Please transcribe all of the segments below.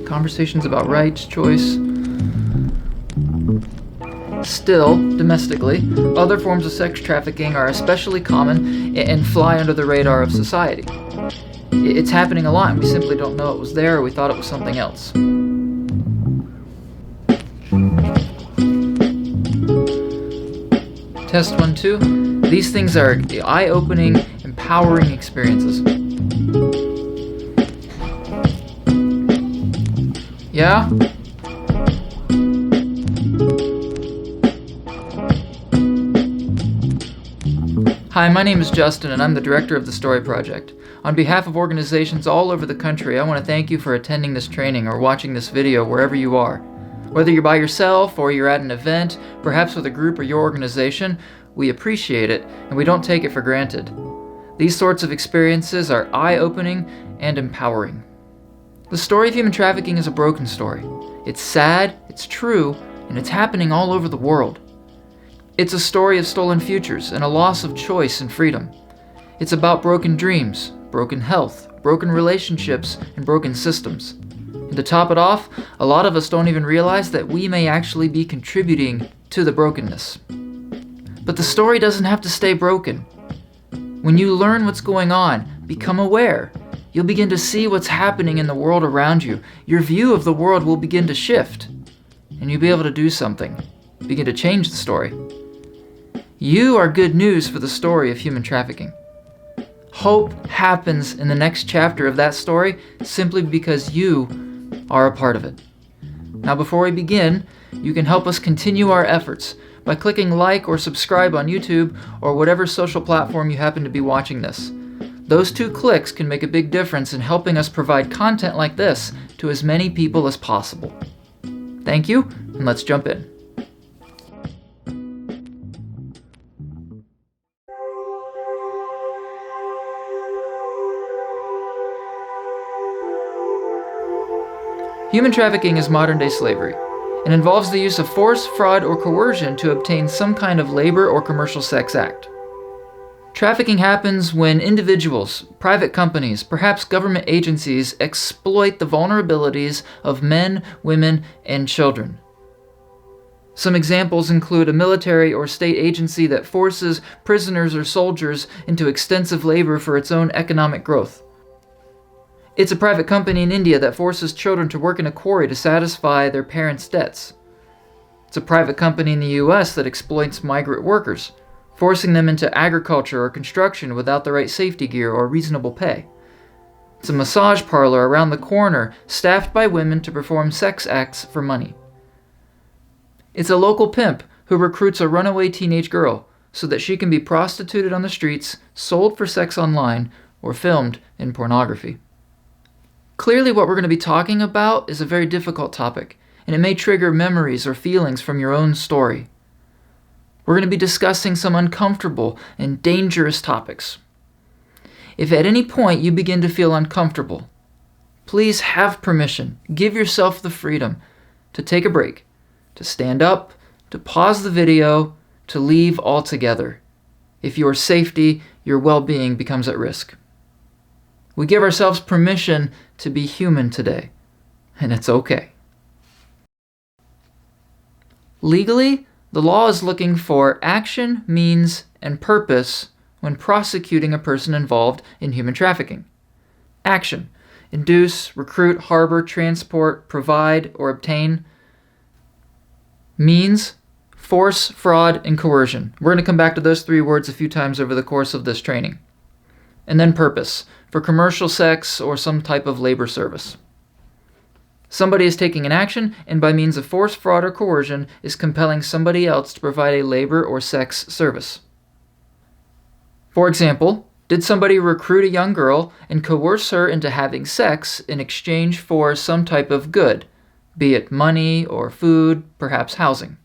Conversations about rights, choice. Still, domestically, other forms of sex trafficking are especially common and fly under the radar of society. It's happening a lot and we simply don't know it was there, or we thought it was something else. Test 1, 2. These things are eye-opening, empowering experiences. Yeah? Hi, my name is Justin and I'm the director of the Story Project. On behalf of organizations all over the country, I want to thank you for attending this training or watching this video wherever you are. Whether you're by yourself or you're at an event, perhaps with a group or your organization, we appreciate it and we don't take it for granted. These sorts of experiences are eye-opening and empowering. The story of human trafficking is a broken story. It's sad, it's true, and it's happening all over the world. It's a story of stolen futures and a loss of choice and freedom. It's about broken dreams, broken health, broken relationships, and broken systems. And to top it off, a lot of us don't even realize that we may actually be contributing to the brokenness. But the story doesn't have to stay broken. When you learn what's going on, become aware, you'll begin to see what's happening in the world around you. Your view of the world will begin to shift, and you'll be able to do something, begin to change the story. You are good news for the story of human trafficking. Hope happens in the next chapter of that story simply because you are a part of it. Now, before we begin, you can help us continue our efforts by clicking like or subscribe on YouTube or whatever social platform you happen to be watching this. Those 2 clicks can make a big difference in helping us provide content like this to as many people as possible. Thank you, and let's jump in. Human trafficking is modern-day slavery and involves the use of force, fraud, or coercion to obtain some kind of labor or commercial sex act. Trafficking happens when individuals, private companies, perhaps government agencies exploit the vulnerabilities of men, women, and children. Some examples include a military or state agency that forces prisoners or soldiers into extensive labor for its own economic growth. It's a private company in India that forces children to work in a quarry to satisfy their parents' debts. It's a private company in the US that exploits migrant workers, forcing them into agriculture or construction without the right safety gear or reasonable pay. It's a massage parlor around the corner staffed by women to perform sex acts for money. It's a local pimp who recruits a runaway teenage girl so that she can be prostituted on the streets, sold for sex online, or filmed in pornography. Clearly, what we're going to be talking about is a very difficult topic, and it may trigger memories or feelings from your own story. We're going to be discussing some uncomfortable and dangerous topics. If at any point you begin to feel uncomfortable, please have permission, give yourself the freedom to take a break, to stand up, to pause the video, to leave altogether, if your safety, your well-being becomes at risk. We give ourselves permission to be human today, and it's okay. Legally, the law is looking for action, means, and purpose when prosecuting a person involved in human trafficking. Action: induce, recruit, harbor, transport, provide, or obtain. Means: force, fraud, and coercion. We're going to come back to those 3 words a few times over the course of this training. And then purpose: for commercial sex or some type of labor service. Somebody is taking an action and by means of force, fraud, or coercion is compelling somebody else to provide a labor or sex service. For example, did somebody recruit a young girl and coerce her into having sex in exchange for some type of good, be it money or food, perhaps housing?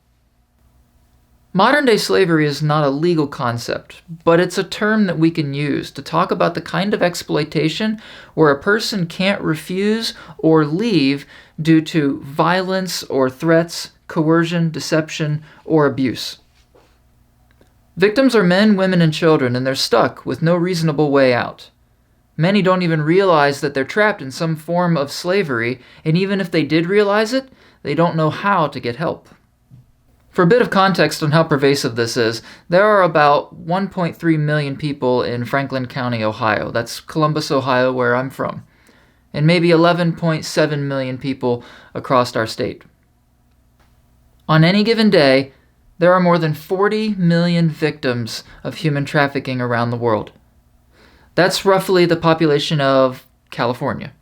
Modern-day slavery is not a legal concept, but it's a term that we can use to talk about the kind of exploitation where a person can't refuse or leave due to violence or threats, coercion, deception, or abuse. Victims are men, women, and children, and they're stuck with no reasonable way out. Many don't even realize that they're trapped in some form of slavery, and even if they did realize it, they don't know how to get help. For a bit of context on how pervasive this is, there are about 1.3 million people in Franklin County, Ohio. That's Columbus, Ohio, where I'm from. And maybe 11.7 million people across our state. On any given day, there are more than 40 million victims of human trafficking around the world. That's roughly the population of California.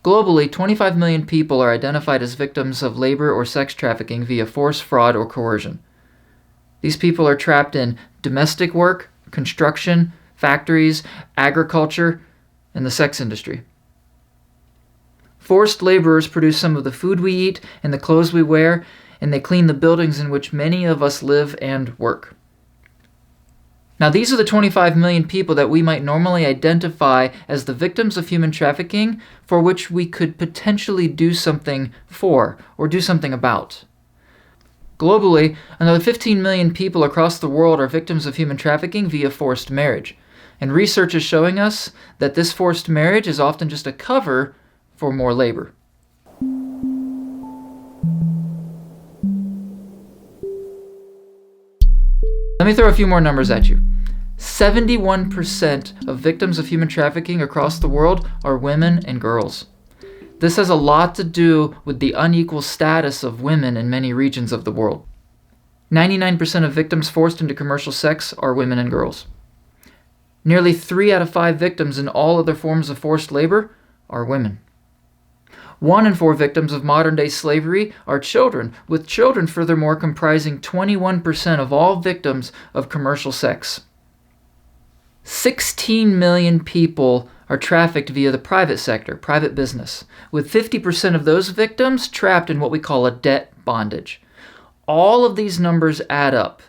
Globally, 25 million people are identified as victims of labor or sex trafficking via force, fraud, or coercion. These people are trapped in domestic work, construction, factories, agriculture, and the sex industry. Forced laborers produce some of the food we eat and the clothes we wear, and they clean the buildings in which many of us live and work. Now, these are the 25 million people that we might normally identify as the victims of human trafficking for which we could potentially do something for or do something about. Globally, another 15 million people across the world are victims of human trafficking via forced marriage. And research is showing us that this forced marriage is often just a cover for more labor. Let me throw a few more numbers at you. 71% of victims of human trafficking across the world are women and girls. This has a lot to do with the unequal status of women in many regions of the world. 99% of victims forced into commercial sex are women and girls. Nearly 3 out of 5 victims in all other forms of forced labor are women. 1 in 4 victims of modern-day slavery are children, with children furthermore comprising 21% of all victims of commercial sex. 16 million people are trafficked via the private sector, private business, with 50% of those victims trapped in what we call a debt bondage. All of these numbers add up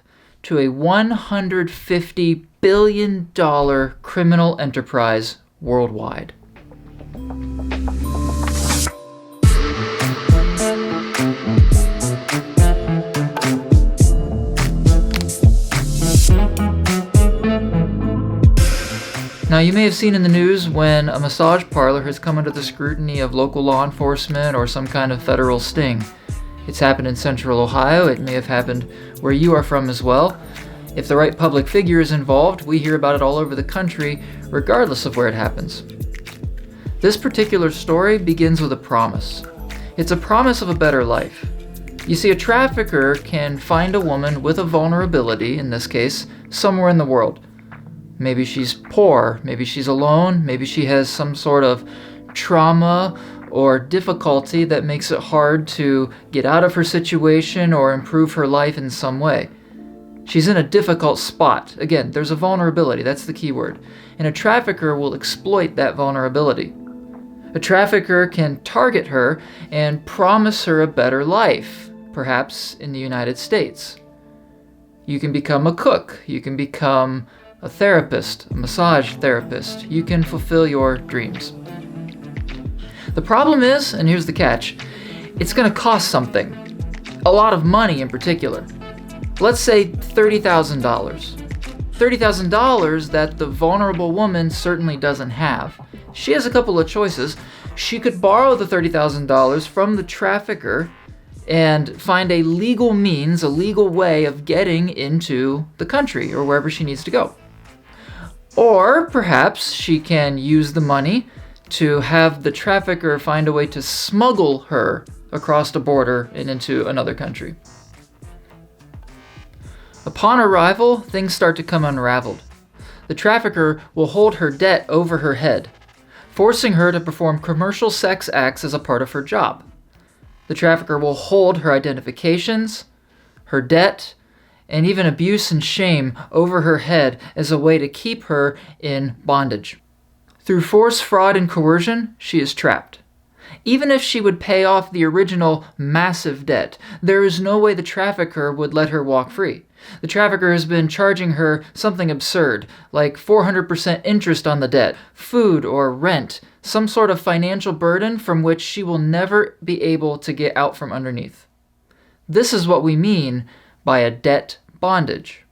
to a $150 billion criminal enterprise worldwide. Now, you may have seen in the news when a massage parlor has come under the scrutiny of local law enforcement or some kind of federal sting. It's happened in central Ohio. It may have happened where you are from as well. If the right public figure is involved, we hear about it all over the country, regardless of where it happens. This particular story begins with a promise. It's a promise of a better life. You see, a trafficker can find a woman with a vulnerability, in this case, somewhere in the world. Maybe she's poor, maybe she's alone, maybe she has some sort of trauma or difficulty that makes it hard to get out of her situation or improve her life in some way. She's in a difficult spot. Again, there's a vulnerability, that's the key word. And a trafficker will exploit that vulnerability. A trafficker can target her and promise her a better life, perhaps in the United States. You can become a cook, you can become a therapist, a massage therapist. You can fulfill your dreams. The problem is, and here's the catch, it's going to cost something. A lot of money in particular. Let's say $30,000. $30,000 that the vulnerable woman certainly doesn't have. She has a couple of choices. She could borrow the $30,000 from the trafficker and find a legal means, a legal way of getting into the country or wherever she needs to go. Or perhaps she can use the money to have the trafficker find a way to smuggle her across the border and into another country. Upon arrival, things start to come unraveled. The trafficker will hold her debt over her head, forcing her to perform commercial sex acts as a part of her job. The trafficker will hold her identifications, her debt, and even abuse and shame over her head as a way to keep her in bondage. Through force, fraud, and coercion, she is trapped. Even if she would pay off the original massive debt, there is no way the trafficker would let her walk free. The trafficker has been charging her something absurd, like 400% interest on the debt, food or rent, some sort of financial burden from which she will never be able to get out from underneath. This is what we mean by a debt bondage.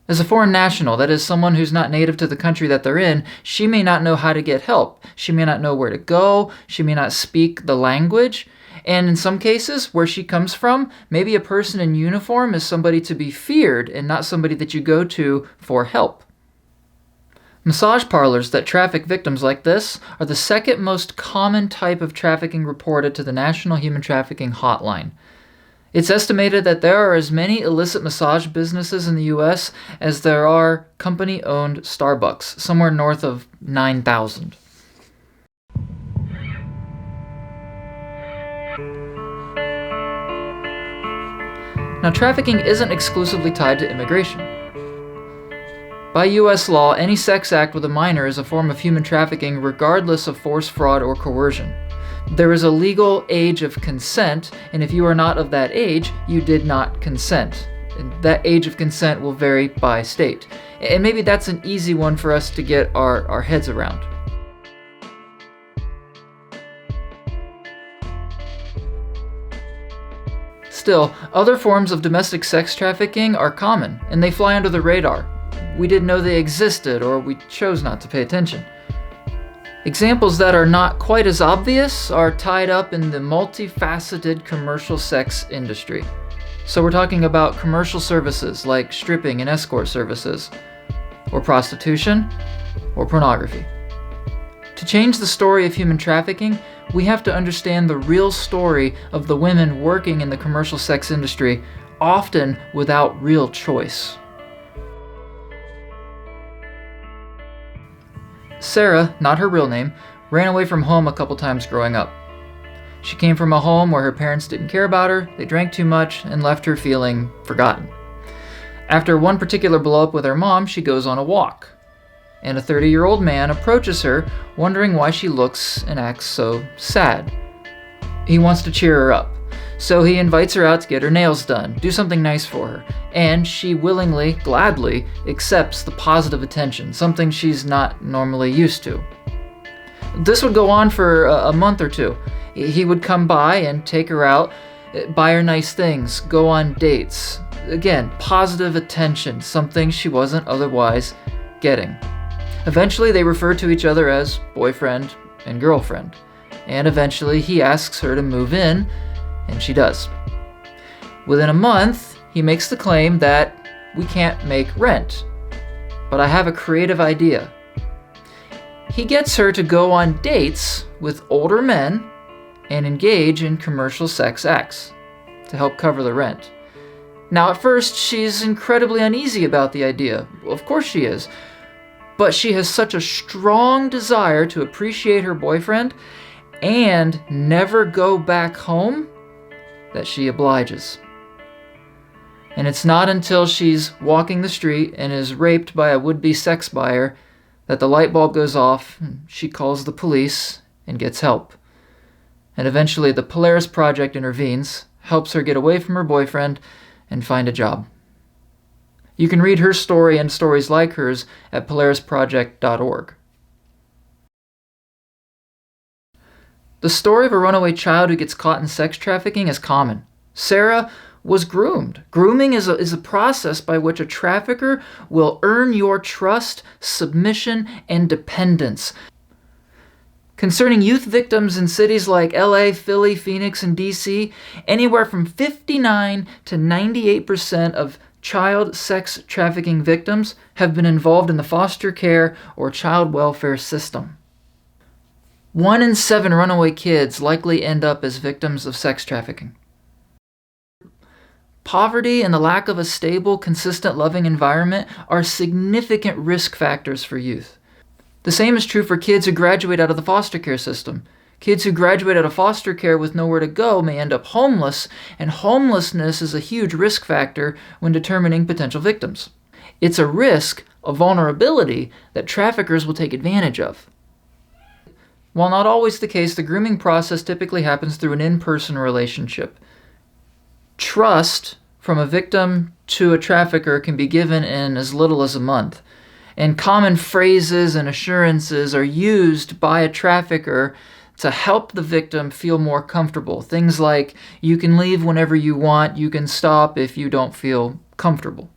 As a foreign national, that is someone who's not native to the country that they're in, she may not know how to get help. She may not know where to go. She may not speak the language. And in some cases, where she comes from, maybe a person in uniform is somebody to be feared and not somebody that you go to for help. Massage parlors that traffic victims like this are the second most common type of trafficking reported to the National Human Trafficking Hotline. It's estimated that there are as many illicit massage businesses in the U.S. as there are company-owned Starbucks, somewhere north of 9,000. Now, trafficking isn't exclusively tied to immigration. By U.S. law, any sex act with a minor is a form of human trafficking regardless of force, fraud, or coercion. There is a legal age of consent, and if you are not of that age, you did not consent. And that age of consent will vary by state. And maybe that's an easy one for us to get our heads around. Still, other forms of domestic sex trafficking are common, and they fly under the radar. We didn't know they existed, or we chose not to pay attention. Examples that are not quite as obvious are tied up in the multifaceted commercial sex industry. So we're talking about commercial services like stripping and escort services, or prostitution, or pornography. To change the story of human trafficking, we have to understand the real story of the women working in the commercial sex industry, often without real choice. Sarah, not her real name, ran away from home a couple times growing up. She came from a home where her parents didn't care about her, they drank too much, and left her feeling forgotten. After one particular blow-up with her mom, she goes on a walk, and a 30-year-old man approaches her, wondering why she looks and acts so sad. He wants to cheer her up, so he invites her out to get her nails done, do something nice for her, and she willingly, gladly, accepts the positive attention, something she's not normally used to. This would go on for a month or two. He would come by and take her out, buy her nice things, go on dates. Again, positive attention, something she wasn't otherwise getting. Eventually, they refer to each other as boyfriend and girlfriend, and eventually he asks her to move in, and she does. Within a month, he makes the claim that we can't make rent, but I have a creative idea. He gets her to go on dates with older men and engage in commercial sex acts to help cover the rent. Now, at first, she's incredibly uneasy about the idea. Of course she is. But she has such a strong desire to appreciate her boyfriend and never go back home that she obliges. And it's not until she's walking the street and is raped by a would-be sex buyer that the light bulb goes off, and she calls the police and gets help. And eventually the Polaris Project intervenes, helps her get away from her boyfriend, and find a job. You can read her story and stories like hers at polarisproject.org. The story of a runaway child who gets caught in sex trafficking is common. Sarah was groomed. Grooming is a process by which a trafficker will earn your trust, submission, and dependence. Concerning youth victims in cities like LA, Philly, Phoenix, and DC, anywhere from 59 to 98% of child sex trafficking victims have been involved in the foster care or child welfare system. 1 in 7 runaway kids likely end up as victims of sex trafficking. Poverty and the lack of a stable, consistent, loving environment are significant risk factors for youth. The same is true for kids who graduate out of the foster care system. Kids who graduate out of foster care with nowhere to go may end up homeless, and homelessness is a huge risk factor when determining potential victims. It's a risk, a vulnerability, that traffickers will take advantage of. While not always the case, the grooming process typically happens through an in-person relationship. Trust from a victim to a trafficker can be given in as little as a month, and common phrases and assurances are used by a trafficker to help the victim feel more comfortable. Things like, you can leave whenever you want, you can stop if you don't feel comfortable.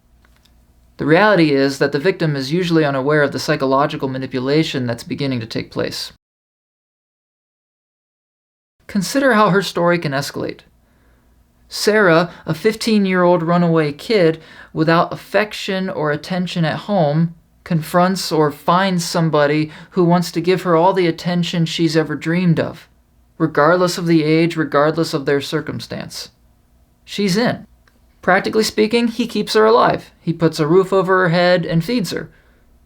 The reality is that the victim is usually unaware of the psychological manipulation that's beginning to take place. Consider how her story can escalate. Sarah, a 15-year-old runaway kid without affection or attention at home, confronts or finds somebody who wants to give her all the attention she's ever dreamed of, regardless of the age, regardless of their circumstance. She's in. Practically speaking, he keeps her alive. He puts a roof over her head and feeds her.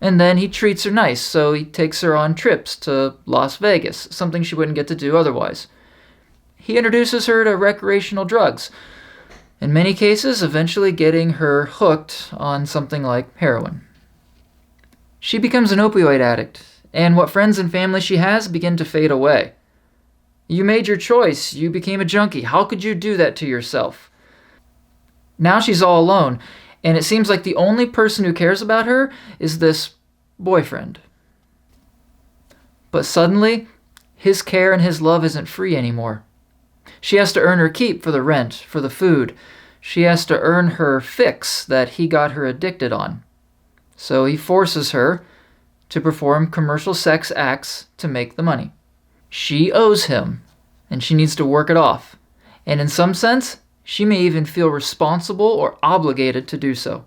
And then he treats her nice, so he takes her on trips to Las Vegas, something she wouldn't get to do otherwise. He introduces her to recreational drugs, in many cases eventually getting her hooked on something like heroin. She becomes an opioid addict, and what friends and family she has begin to fade away. You made your choice. You became a junkie. How could you do that to yourself? Now she's all alone, and it seems like the only person who cares about her is this boyfriend. But suddenly, his care and his love isn't free anymore. She has to earn her keep for the rent, for the food. She has to earn her fix that he got her addicted on. So he forces her to perform commercial sex acts to make the money. She owes him, and she needs to work it off. And in some sense, she may even feel responsible or obligated to do so.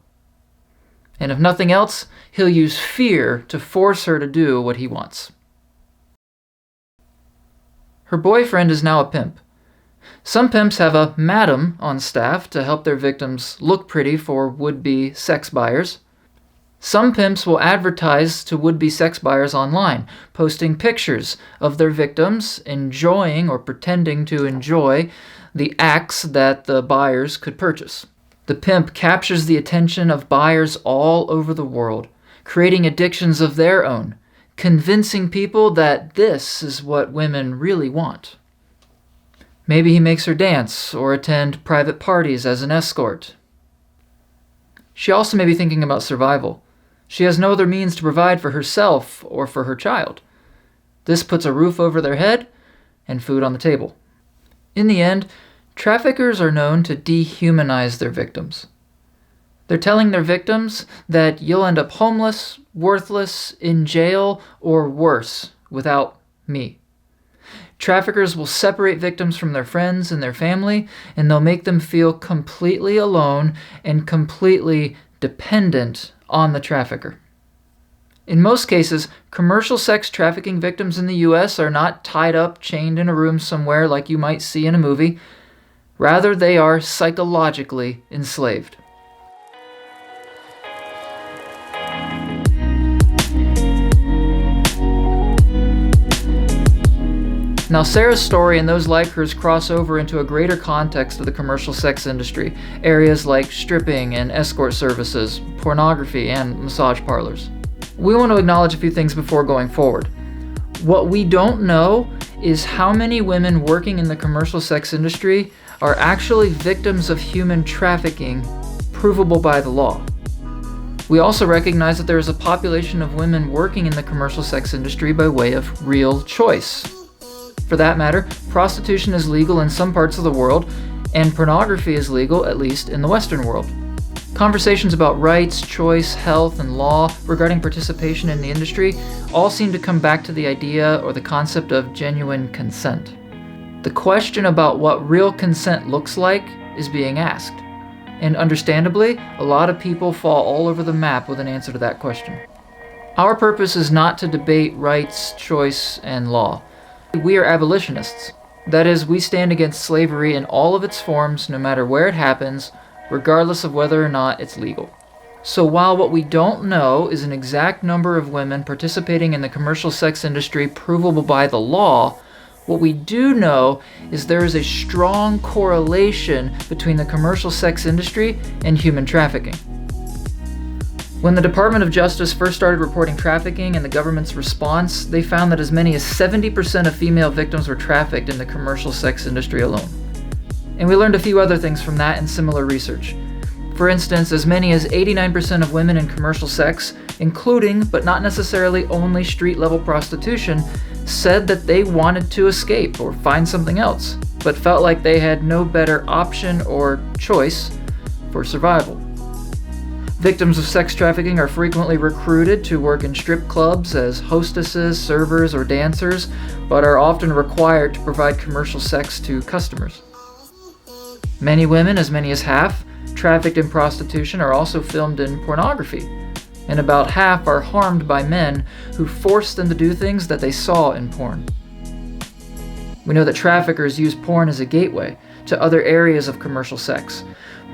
And if nothing else, he'll use fear to force her to do what he wants. Her boyfriend is now a pimp. Some pimps have a madam on staff to help their victims look pretty for would-be sex buyers. Some pimps will advertise to would-be sex buyers online, posting pictures of their victims enjoying or pretending to enjoy the acts that the buyers could purchase. The pimp captures the attention of buyers all over the world, creating addictions of their own, convincing people that this is what women really want. Maybe he makes her dance or attend private parties as an escort. She also may be thinking about survival. She has no other means to provide for herself or for her child. This puts a roof over their head and food on the table. In the end, traffickers are known to dehumanize their victims. They're telling their victims that you'll end up homeless, worthless, in jail, or worse without me. Traffickers will separate victims from their friends and their family, and they'll make them feel completely alone and completely dependent on the trafficker. In most cases, commercial sex trafficking victims in the U.S. are not tied up, chained in a room somewhere like you might see in a movie. Rather, they are psychologically enslaved. Now, Sarah's story and those like hers cross over into a greater context of the commercial sex industry, areas like stripping and escort services, pornography, and massage parlors. We want to acknowledge a few things before going forward. What we don't know is how many women working in the commercial sex industry are actually victims of human trafficking, provable by the law. We also recognize that there is a population of women working in the commercial sex industry by way of real choice. For that matter, prostitution is legal in some parts of the world, and pornography is legal, at least in the Western world. Conversations about rights, choice, health, and law regarding participation in the industry all seem to come back to the idea or the concept of genuine consent. The question about what real consent looks like is being asked. And understandably, a lot of people fall all over the map with an answer to that question. Our purpose is not to debate rights, choice, and law. We are abolitionists. That is, we stand against slavery in all of its forms, no matter where it happens, regardless of whether or not it's legal. So while what we don't know is an exact number of women participating in the commercial sex industry provable by the law, what we do know is there is a strong correlation between the commercial sex industry and human trafficking. When the Department of Justice first started reporting trafficking and the government's response, they found that as many as 70% of female victims were trafficked in the commercial sex industry alone. And we learned a few other things from that and similar research. For instance, as many as 89% of women in commercial sex, including but not necessarily only street-level prostitution, said that they wanted to escape or find something else, but felt like they had no better option or choice for survival. Victims of sex trafficking are frequently recruited to work in strip clubs as hostesses, servers, or dancers, but are often required to provide commercial sex to customers. Many women, as many as half, trafficked in prostitution are also filmed in pornography, and about half are harmed by men who force them to do things that they saw in porn. We know that traffickers use porn as a gateway to other areas of commercial sex,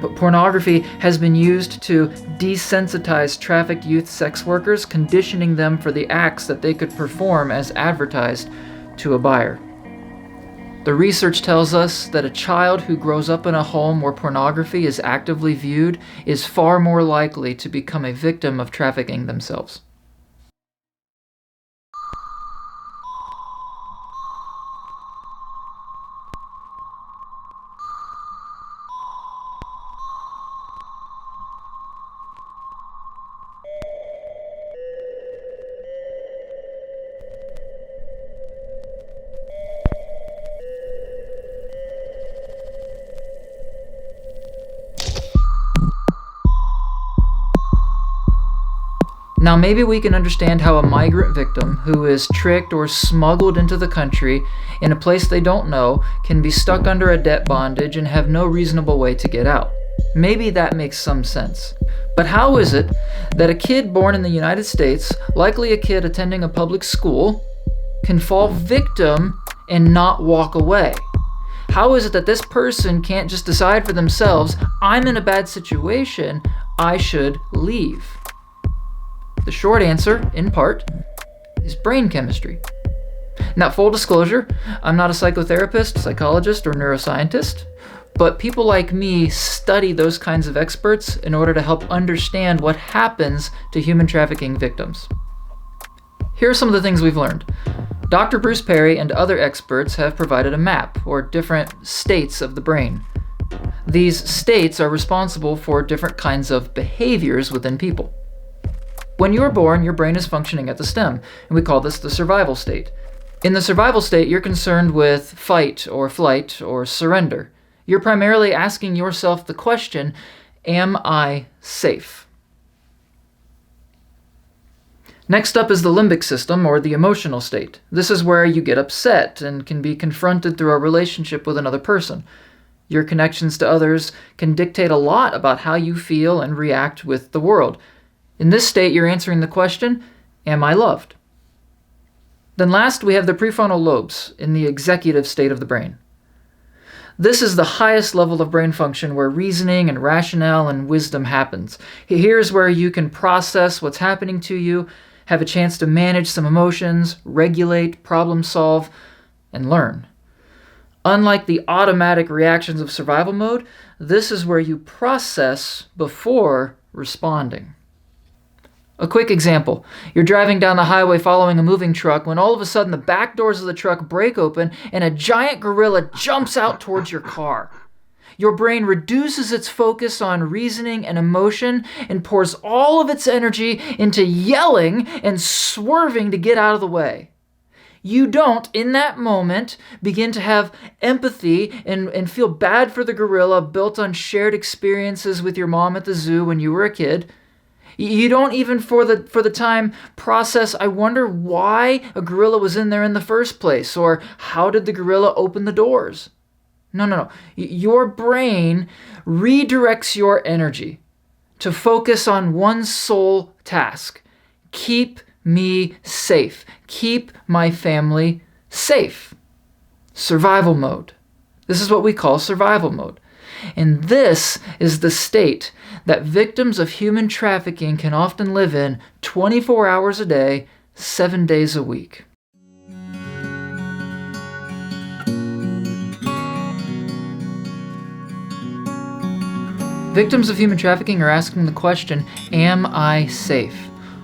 but pornography has been used to desensitize trafficked youth sex workers, conditioning them for the acts that they could perform as advertised to a buyer. The research tells us that a child who grows up in a home where pornography is actively viewed is far more likely to become a victim of trafficking themselves. Now maybe we can understand how a migrant victim who is tricked or smuggled into the country in a place they don't know can be stuck under a debt bondage and have no reasonable way to get out. Maybe that makes some sense. But how is it that a kid born in the United States, likely a kid attending a public school, can fall victim and not walk away? How is it that this person can't just decide for themselves, I'm in a bad situation, I should leave? The short answer, in part, is brain chemistry. Now, full disclosure, I'm not a psychotherapist, psychologist, or neuroscientist, but people like me study those kinds of experts in order to help understand what happens to human trafficking victims. Here are some of the things we've learned. Dr. Bruce Perry and other experts have provided a map, or different states of the brain. These states are responsible for different kinds of behaviors within people. When you are born, your brain is functioning at the stem, and we call this the survival state. In the survival state, you're concerned with fight or flight or surrender. You're primarily asking yourself the question, am I safe? Next up is the limbic system, or the emotional state. This is where you get upset and can be confronted through a relationship with another person. Your connections to others can dictate a lot about how you feel and react with the world. In this state, you're answering the question, am I loved? Then last, we have the prefrontal lobes in the executive state of the brain. This is the highest level of brain function where reasoning and rationale and wisdom happens. Here's where you can process what's happening to you, have a chance to manage some emotions, regulate, problem solve, and learn. Unlike the automatic reactions of survival mode, this is where you process before responding. A quick example. You're driving down the highway following a moving truck when all of a sudden the back doors of the truck break open and a giant gorilla jumps out towards your car. Your brain reduces its focus on reasoning and emotion and pours all of its energy into yelling and swerving to get out of the way. You don't, in that moment, begin to have empathy and feel bad for the gorilla built on shared experiences with your mom at the zoo when you were a kid. You don't even for the time process, I wonder why a gorilla was in there in the first place, or how did the gorilla open the doors? No. Your brain redirects your energy to focus on one sole task. Keep me safe. Keep my family safe. Survival mode. This is what we call survival mode. And this is the state that victims of human trafficking can often live in 24 hours a day, 7 days a week. Victims of human trafficking are asking the question, am I safe?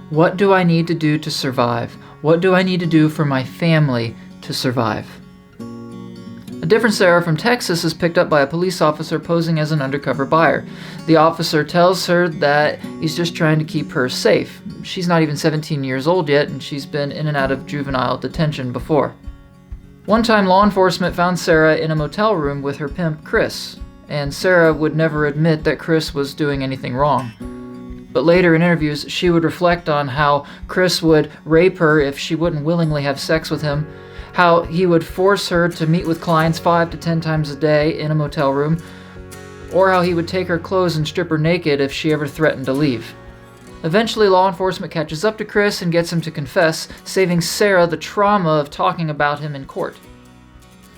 What do I need to do to survive? What do I need to do for my family to survive? A different Sarah from Texas is picked up by a police officer posing as an undercover buyer. The officer tells her that he's just trying to keep her safe. She's not even 17 years old yet, and she's been in and out of juvenile detention before. One time, law enforcement found Sarah in a motel room with her pimp, Chris, and Sarah would never admit that Chris was doing anything wrong. But later in interviews, she would reflect on how Chris would rape her if she wouldn't willingly have sex with him, how he would force her to meet with clients 5 to 10 times a day in a motel room, or how he would take her clothes and strip her naked if she ever threatened to leave. Eventually, law enforcement catches up to Chris and gets him to confess, saving Sarah the trauma of talking about him in court.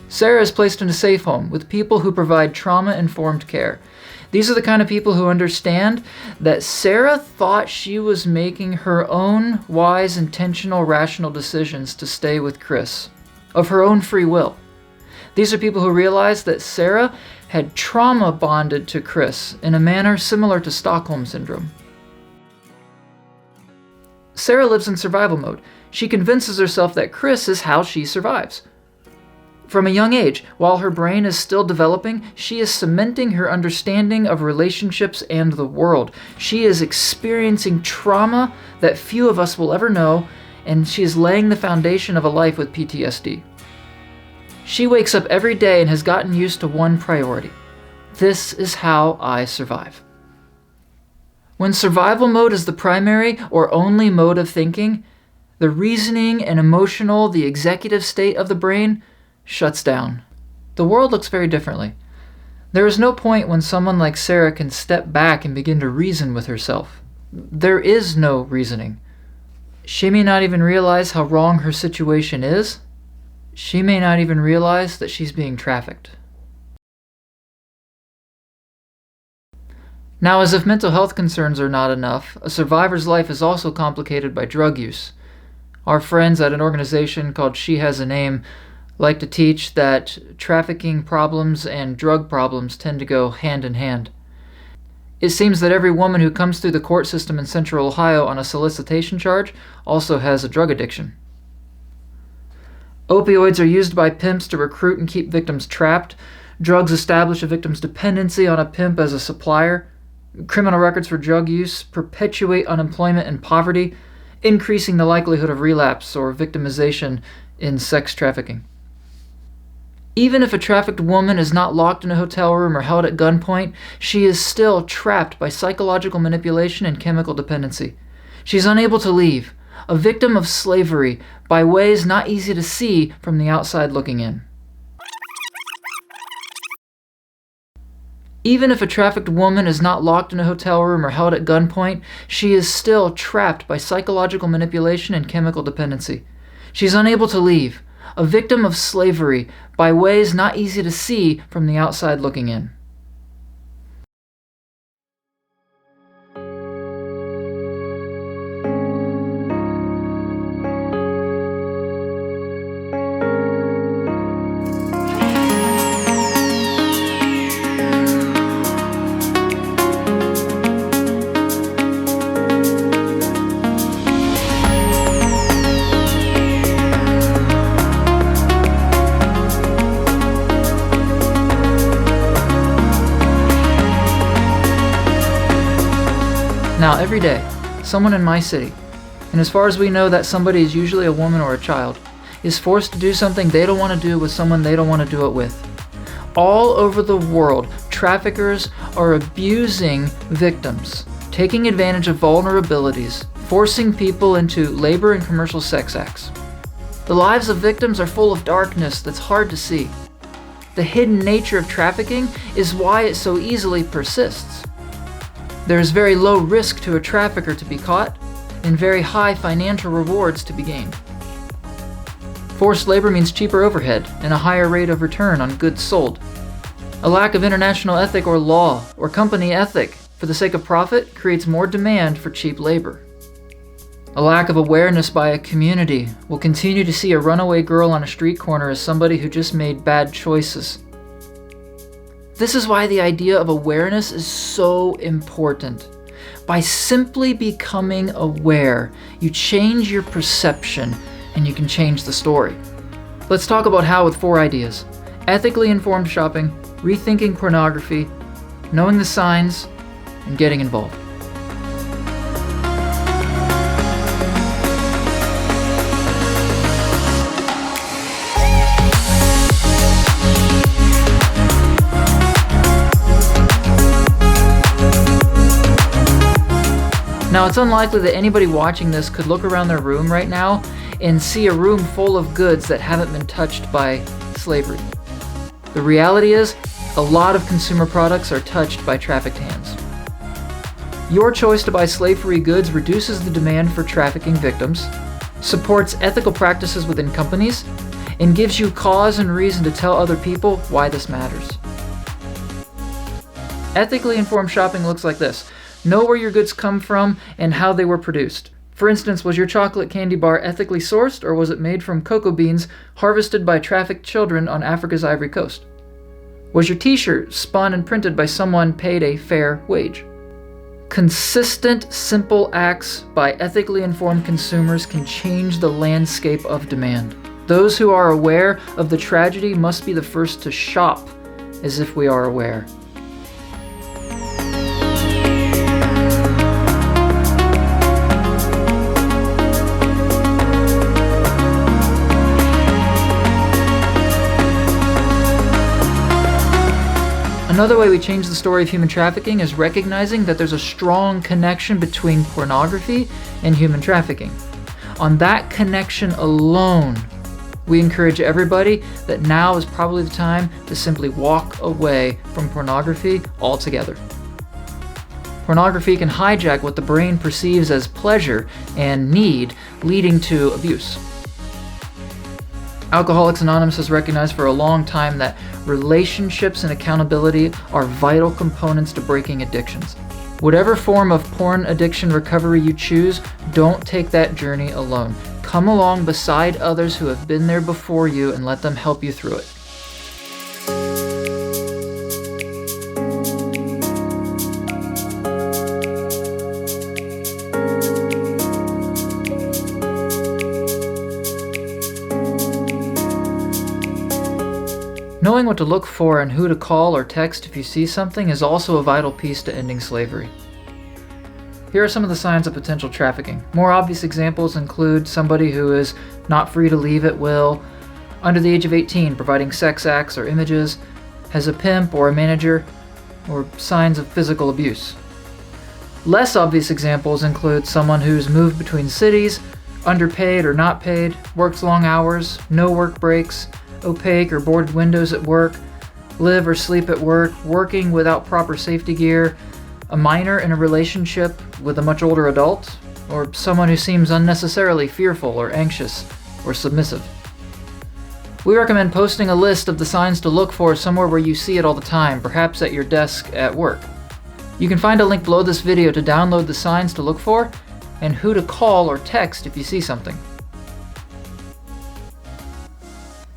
Sarah is placed in a safe home with people who provide trauma-informed care. These are the kind of people who understand that Sarah thought she was making her own wise, intentional, rational decisions to stay with Chris, of her own free will. These are people who realize that Sarah had trauma bonded to Chris in a manner similar to Stockholm Syndrome. Sarah lives in survival mode. She convinces herself that Chris is how she survives. From a young age, while her brain is still developing, she is cementing her understanding of relationships and the world. She is experiencing trauma that few of us will ever know, and she is laying the foundation of a life with PTSD. She wakes up every day and has gotten used to one priority. This is how I survive. When survival mode is the primary or only mode of thinking, the reasoning and emotional, the executive state of the brain, shuts down. The world looks very differently. There is no point when someone like Sarah can step back and begin to reason with herself. There is no reasoning. She may not even realize how wrong her situation is. She may not even realize that she's being trafficked. Now, as if mental health concerns are not enough, a survivor's life is also complicated by drug use. Our friends at an organization called She Has a Name like to teach that trafficking problems and drug problems tend to go hand in hand. It seems that every woman who comes through the court system in Central Ohio on a solicitation charge also has a drug addiction. Opioids are used by pimps to recruit and keep victims trapped. Drugs establish a victim's dependency on a pimp as a supplier. Criminal records for drug use perpetuate unemployment and poverty, increasing the likelihood of relapse or victimization in sex trafficking. Even if a trafficked woman is not locked in a hotel room or held at gunpoint, she is still trapped by psychological manipulation and chemical dependency. She's unable to leave, a victim of slavery by ways not easy to see from the outside looking in. Even if a trafficked woman is not locked in a hotel room or held at gunpoint, she is still trapped by psychological manipulation and chemical dependency. She's unable to leave, a victim of slavery by ways not easy to see from the outside looking in. Now, every day, someone in my city, and as far as we know that somebody is usually a woman or a child, is forced to do something they don't want to do with someone they don't want to do it with. All over the world, traffickers are abusing victims, taking advantage of vulnerabilities, forcing people into labor and commercial sex acts. The lives of victims are full of darkness that's hard to see. The hidden nature of trafficking is why it so easily persists. There is very low risk to a trafficker to be caught, and very high financial rewards to be gained. Forced labor means cheaper overhead and a higher rate of return on goods sold. A lack of international ethic or law or company ethic for the sake of profit creates more demand for cheap labor. A lack of awareness by a community will continue to see a runaway girl on a street corner as somebody who just made bad choices. This is why the idea of awareness is so important. By simply becoming aware, you change your perception and you can change the story. Let's talk about how with 4 ideas: ethically informed shopping, rethinking pornography, knowing the signs, and getting involved. Now, it's unlikely that anybody watching this could look around their room right now and see a room full of goods that haven't been touched by slavery. The reality is, a lot of consumer products are touched by trafficked hands. Your choice to buy slave-free goods reduces the demand for trafficking victims, supports ethical practices within companies, and gives you cause and reason to tell other people why this matters. Ethically informed shopping looks like this. Know where your goods come from and how they were produced. For instance, was your chocolate candy bar ethically sourced, or was it made from cocoa beans harvested by trafficked children on Africa's Ivory Coast? Was your t-shirt spun and printed by someone paid a fair wage? Consistent, simple acts by ethically informed consumers can change the landscape of demand. Those who are aware of the tragedy must be the first to shop as if we are aware. Another way we change the story of human trafficking is recognizing that there's a strong connection between pornography and human trafficking. On that connection alone, we encourage everybody that now is probably the time to simply walk away from pornography altogether. Pornography can hijack what the brain perceives as pleasure and need, leading to abuse. Alcoholics Anonymous has recognized for a long time that relationships and accountability are vital components to breaking addictions. Whatever form of porn addiction recovery you choose, don't take that journey alone. Come along beside others who have been there before you and let them help you through it. Knowing what to look for and who to call or text if you see something is also a vital piece to ending slavery. Here are some of the signs of potential trafficking. More obvious examples include somebody who is not free to leave at will, under the age of 18, providing sex acts or images, has a pimp or a manager, or signs of physical abuse. Less obvious examples include someone who's moved between cities, underpaid or not paid, works long hours, no work breaks, opaque or boarded windows at work, live or sleep at work, working without proper safety gear, a minor in a relationship with a much older adult, or someone who seems unnecessarily fearful or anxious or submissive. We recommend posting a list of the signs to look for somewhere where you see it all the time, perhaps at your desk at work. You can find a link below this video to download the signs to look for and who to call or text if you see something.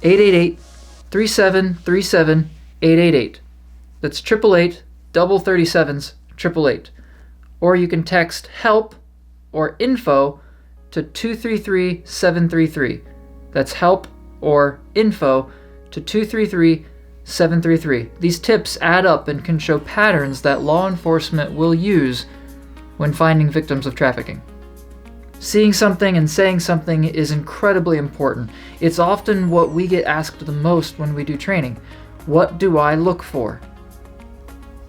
888-3737-888. That's 888-37's-888. Or you can text HELP or INFO to 233-733. That's HELP or INFO to 233-733. These tips add up and can show patterns that law enforcement will use when finding victims of trafficking. Seeing something and saying something is incredibly important. It's often what we get asked the most when we do training. What do I look for?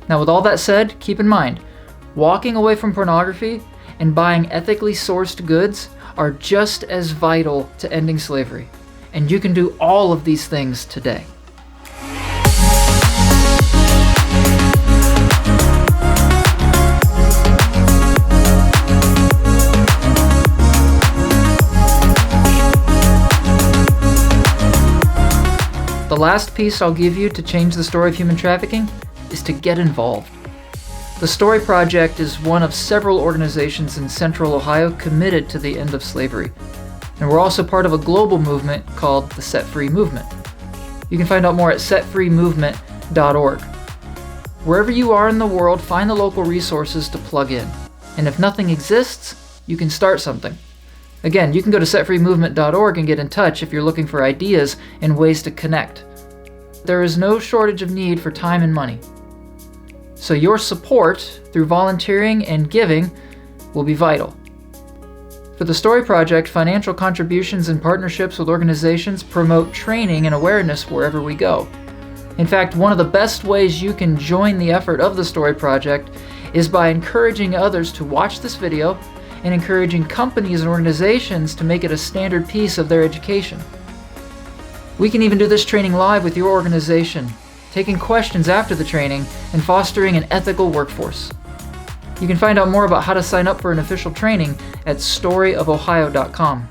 Now, with all that said, keep in mind, walking away from pornography and buying ethically sourced goods are just as vital to ending slavery. And you can do all of these things today. The last piece I'll give you to change the story of human trafficking is to get involved. The Story Project is one of several organizations in Central Ohio committed to the end of slavery. And we're also part of a global movement called the Set Free Movement. You can find out more at setfreemovement.org. Wherever you are in the world, find the local resources to plug in. And if nothing exists, you can start something. Again, you can go to setfreemovement.org and get in touch if you're looking for ideas and ways to connect. There is no shortage of need for time and money. So your support through volunteering and giving will be vital. For the Story Project, financial contributions and partnerships with organizations promote training and awareness wherever we go. In fact, one of the best ways you can join the effort of the Story Project is by encouraging others to watch this video and encouraging companies and organizations to make it a standard piece of their education. We can even do this training live with your organization, taking questions after the training and fostering an ethical workforce. You can find out more about how to sign up for an official training at storyofohio.com.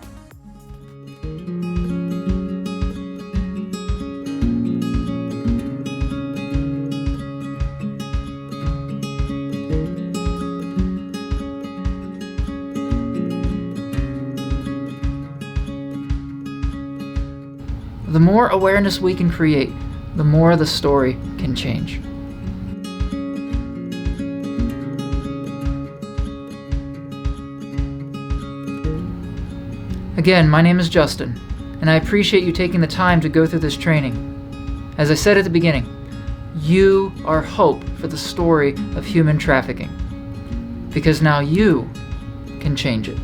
The more awareness we can create, the more the story can change. Again, my name is Justin, and I appreciate you taking the time to go through this training. As I said at the beginning, you are hope for the story of human trafficking, because now you can change it.